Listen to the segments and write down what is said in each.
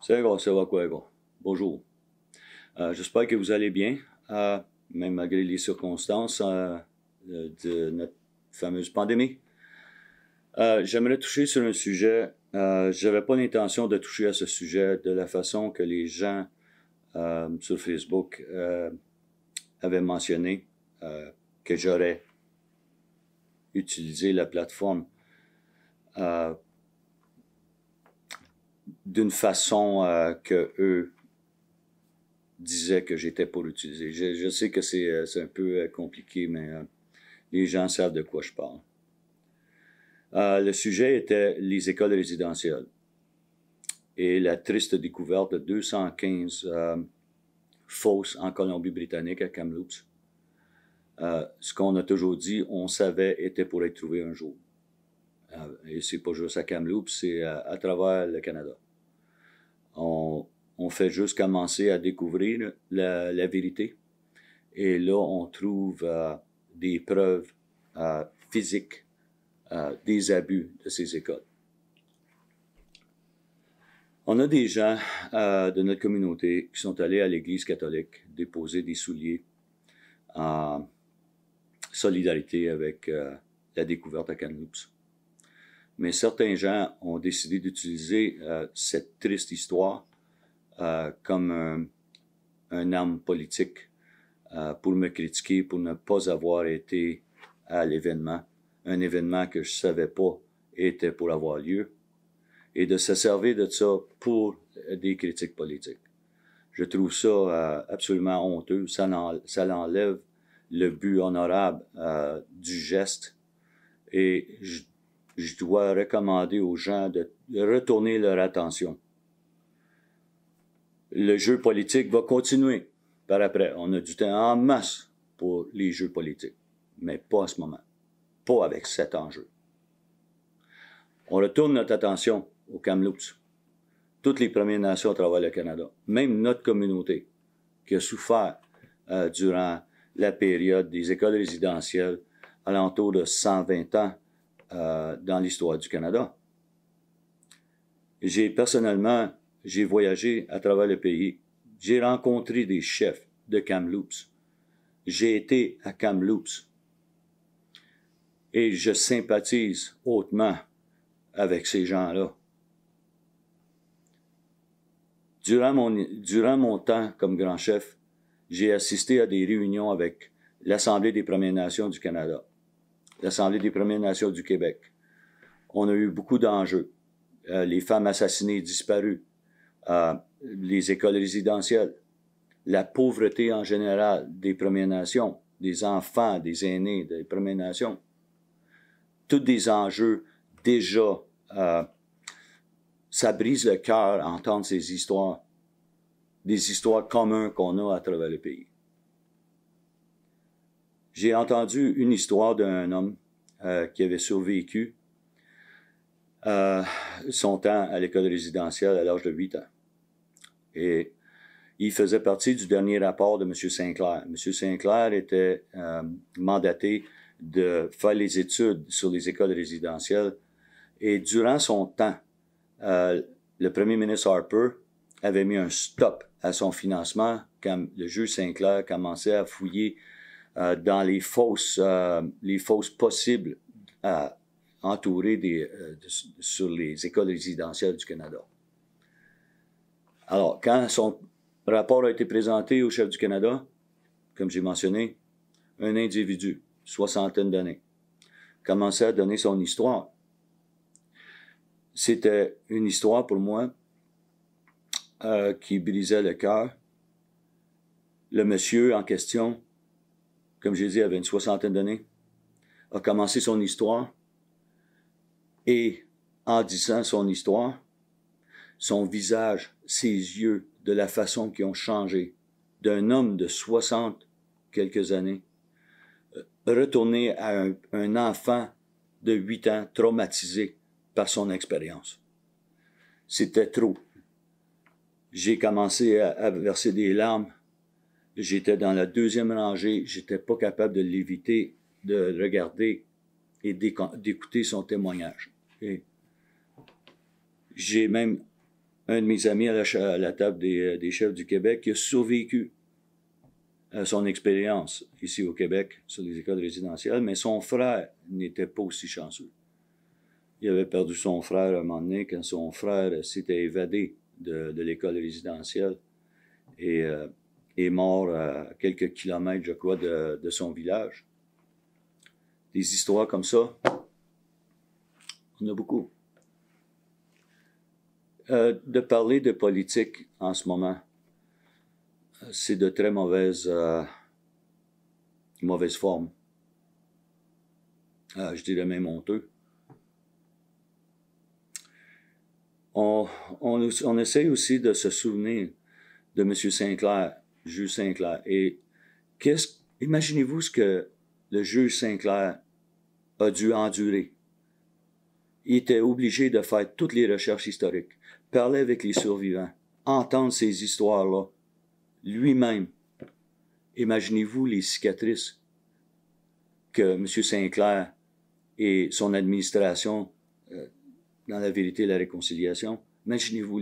Ça va quoi, gars? Bonjour. J'espère que vous allez bien, même malgré les circonstances de notre fameuse pandémie. J'aimerais toucher sur un sujet. J'avais pas l'intention de toucher à ce sujet de la façon que les gens sur Facebook avaient mentionné que j'aurais utilisé la plateforme d'une façon que eux disaient que j'étais pour l'utiliser. Je sais que c'est un peu compliqué, mais les gens savent de quoi je parle. Le sujet était les écoles résidentielles et la triste découverte de 215 fosses en Colombie-Britannique à Kamloops. Ce qu'on a toujours dit, on savait, était pour être trouvé un jour. Et c'est pas juste à Kamloops, c'est à travers le Canada. On fait juste commencer à découvrir la vérité. Et là, on trouve des preuves physiques des abus de ces écoles. On a des gens de notre communauté qui sont allés à l'Église catholique déposer des souliers en solidarité avec la découverte à Kamloops. Mais certains gens ont décidé d'utiliser cette triste histoire comme un arme politique pour me critiquer, pour ne pas avoir été à l'événement, un événement que je savais pas était pour avoir lieu, et de se servir de ça pour des critiques politiques. Je trouve ça absolument honteux. Ça l'enlève le but honorable du geste, et je dois recommander aux gens de retourner leur attention. Le jeu politique va continuer par après. On a du temps en masse pour les jeux politiques, mais pas à ce moment. Pas avec cet enjeu. On retourne notre attention au Kamloops. Toutes les Premières Nations à travers le Canada, même notre communauté, qui a souffert durant la période des écoles résidentielles alentour de 120 ans dans l'histoire du Canada. Personnellement, j'ai voyagé à travers le pays. J'ai rencontré des chefs de Kamloops. J'ai été à Kamloops. Et je sympathise hautement avec ces gens-là. Durant mon temps comme grand chef, j'ai assisté à des réunions avec l'Assemblée des Premières Nations du Canada, l'Assemblée des Premières Nations du Québec. On a eu beaucoup d'enjeux. Les femmes assassinées, disparues, les écoles résidentielles, la pauvreté en général des Premières Nations, des enfants, des aînés des Premières Nations. Tous des enjeux déjà, ça brise le cœur à entendre ces histoires, des histoires communes qu'on a à travers le pays. J'ai entendu une histoire d'un homme qui avait survécu son temps à l'école résidentielle à l'âge de 8 ans. Et il faisait partie du dernier rapport de M. Sinclair. M. Sinclair était mandaté de faire les études sur les écoles résidentielles. Et durant son temps, le premier ministre Harper avait mis un stop à son financement quand le juge Sinclair commençait à fouiller dans les fosses possibles entourées sur les écoles résidentielles du Canada. Alors, quand son rapport a été présenté au chef du Canada, comme j'ai mentionné, un individu, soixantaine d'années, commençait à donner son histoire. C'était une histoire pour moi qui brisait le cœur. Le monsieur en question, comme j'ai dit, avait une soixantaine d'années, a commencé son histoire, et en disant son histoire, son visage, ses yeux, de la façon qu'ils ont changé, d'un homme de 60 quelques années, retourné à un enfant de 8 ans traumatisé par son expérience. C'était trop. J'ai commencé à verser des larmes. J'étais dans la deuxième rangée. J'étais pas capable de l'éviter, de regarder et d'écouter son témoignage. Et j'ai même un de mes amis à la table des chefs du Québec qui a survécu à son expérience ici au Québec sur les écoles résidentielles, mais son frère n'était pas aussi chanceux. Il avait perdu son frère à un moment donné quand son frère s'était évadé de l'école résidentielle et est mort à quelques kilomètres, je crois, de son village. Des histoires comme ça, on a beaucoup. De parler de politique en ce moment, c'est de très mauvaise forme. Je dirais même honteux. On essaye aussi de se souvenir de M. Sinclair, juge Sinclair. Et imaginez-vous ce que le juge Sinclair a dû endurer. Il était obligé de faire toutes les recherches historiques, parler avec les survivants, entendre ces histoires-là, lui-même. Imaginez-vous les cicatrices que M. Sinclair et son administration, dans la vérité et la réconciliation, imaginez-vous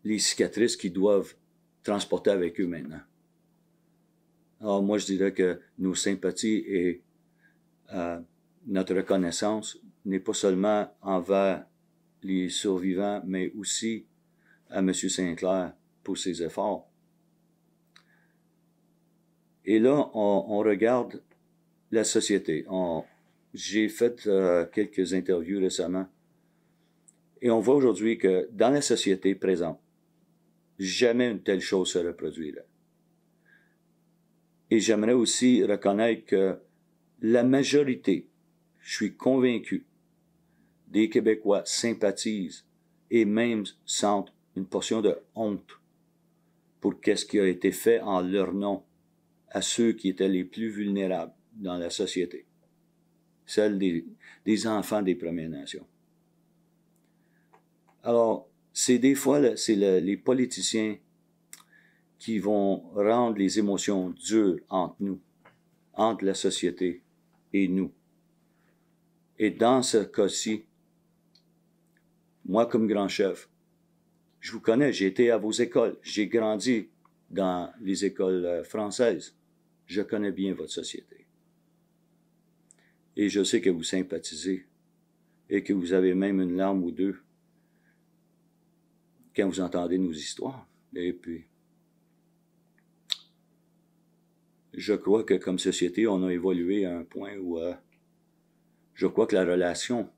les cicatrices qu'ils doivent transporter avec eux maintenant. Alors moi, je dirais que nos sympathies et notre reconnaissance n'est pas seulement envers les survivants, mais aussi à M. Sinclair pour ses efforts. Et là, on regarde la société. J'ai fait quelques interviews récemment et on voit aujourd'hui que dans la société présente, jamais une telle chose se reproduirait. Et j'aimerais aussi reconnaître que la majorité, je suis convaincu, des Québécois sympathisent et même sentent une portion de honte pour qu'est-ce qui a été fait en leur nom à ceux qui étaient les plus vulnérables dans la société, celle des enfants des Premières Nations. Alors, c'est des fois les politiciens qui vont rendre les émotions dures entre nous, entre la société et nous. Et dans ce cas-ci, moi comme grand chef, je vous connais, j'ai été à vos écoles, j'ai grandi dans les écoles françaises. Je connais bien votre société. Et je sais que vous sympathisez et que vous avez même une larme ou deux quand vous entendez nos histoires. Et puis, je crois que comme société, on a évolué à un point où je crois que la relation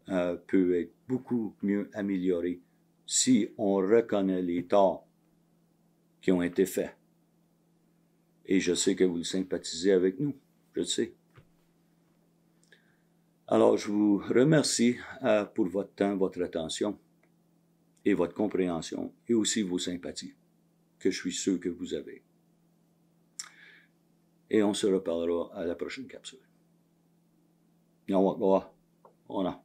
peut être beaucoup mieux améliorée si on reconnaît les torts qui ont été faits. Et je sais que vous sympathisez avec nous, je le sais. Alors, je vous remercie pour votre temps, votre attention et votre compréhension, et aussi vos sympathies, que je suis sûr que vous avez. Et on se reparlera à la prochaine capsule. On a.